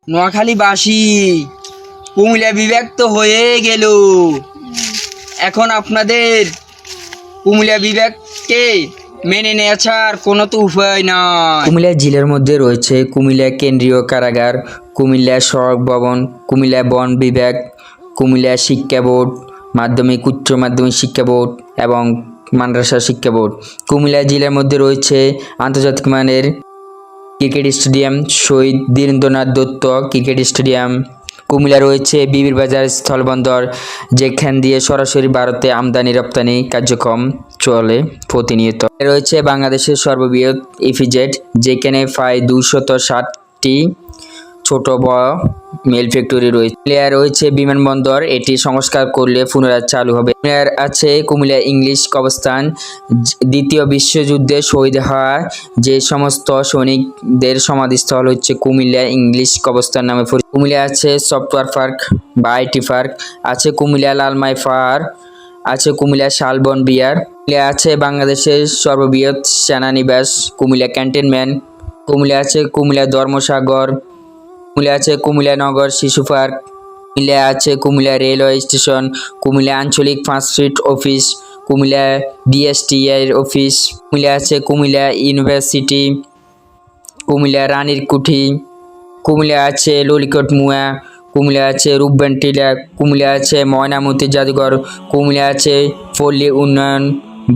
নোয়াখালীবাসী কুমিল্লা বিভাগ তো হয়ে গেল, এখন আপনাদের কুমিল্লা বিভাগকে মেনে নেওয়া ছাড়া কোনো তো উপায় নাই। কুমিল্লা জেলার মধ্যে রয়েছে কুমিল্লা কেন্দ্রীয় কারাগার, কুমিল্লা সড়ক ভবন, কুমিল্লা বন বিভাগ, কুমিল্লা শিক্ষা বোর্ড, মাধ্যমিক উচ্চ মাধ্যমিক শিক্ষা বোর্ড এবং মাদ্রাসা শিক্ষা বোর্ড। কুমিল্লা জেলার মধ্যে রয়েছে আন্তর্জাতিক মানের ক্রিকেট স্টেডিয়াম, শহীদ বীরেন্দ্রনাথ দত্ত ক্রিকেট স্টেডিয়াম। কুমিল্লা রয়েছে বিবির বাজার স্থলবন্দর, যেখান দিয়ে সরাসরি ভারতে আমদানি রপ্তানি কার্যক্রম চলে প্রতিনিয়ত। রয়েছে বাংলাদেশের সর্ববৃহৎ ইপিজেড, যেখানে প্রায় 260টি ছোট বড় মিল ফ্যাক্টরি রয়েছে। কুমিল্লায় রয়েছে বিমানবন্দর, এটি সংস্কার করলে পুনরায় চালু হবে। কুমিল্লার আছে কুমিল্লা ইংলিশ কবরস্থান, দ্বিতীয় বিশ্বযুদ্ধে শহীদ হওয়া যে সমস্ত সৈনিকদের সমাধিস্থল হচ্ছে কুমিল্লা ইংলিশ কবরস্থান নামে পরিচিত। কুমিল্লা আছে সফটওয়্যার পার্ক বা আইটি পার্ক, আছে কুমিল্লা লালমাই পাহাড়, আছে কুমিল্লা শালবন বিহার। কুমিল্লা আছে বাংলাদেশের সর্ববৃহৎ সেনানিবাস কুমিল্লা ক্যান্টনমেন্ট। কুমিল্লা আছে কুমিল্লা ধর্মসাগর। কুমিল্লা আছে কুমিল্লা নগর শিশু পার্ক। কুমিল্লা আছে কুমিল্লা রেলওয়ে স্টেশন, কুমিল্লা আঞ্চলিক passport office, Comilla DSTI office. Comilla আছে কুমিল্লা ইউনিভার্সিটি, কুমিল্লা রানীর কুঠি। কুমিল্লা আছে ললিকট মুয়া। কুমিল্লা আছে রূপবান টিলা। কুমিল্লা আছে ময়নামতি জাদুঘর। কুমিল্লা আছে পল্লী উন্নয়ন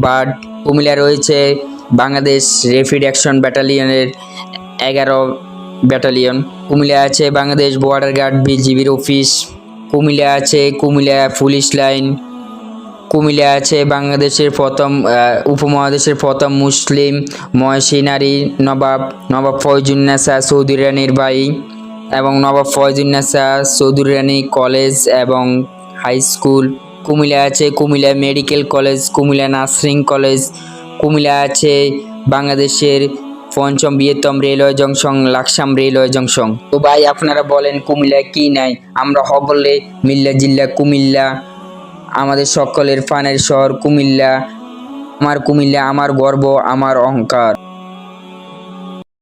বার্ড। কুমিল্লা রয়েছে বাংলাদেশ র্যাপিড অ্যাকশন ব্যাটালিয়নের 11 ব্যাটালিয়ন। কুমিল্লা আছে বাংলাদেশ বর্ডার গার্ড বিজিবির অফিস। কুমিল্লা আছে কুমিল্লা পুলিশ লাইন। কুমিল্লা আছে বাংলাদেশের উপমহাদেশের প্রথম মুসলিম মহিষী নারী নবাব ফয়জুন্নেসা চৌধুরী রানীর বাড়ি এবং নবাব ফয়জুন্নেসা চৌধুরী রানী কলেজ এবং হাই স্কুল। কুমিল্লা আছে Comilla medical college, Comilla nursing college. Comilla আছে বাংলাদেশের পঞ্চম বৃহত্তম railway junction Laksam railway junction. তো ভাই আপনারা বলেন কুমিল্লা কি নাই? আমরা সকলে মিল্লা জিল্লা কুমিল্লা, আমাদের সকলের প্রাণের শহর কুমিল্লা। আমার কুমিল্লা আমার গর্ব, আমার অহংকার।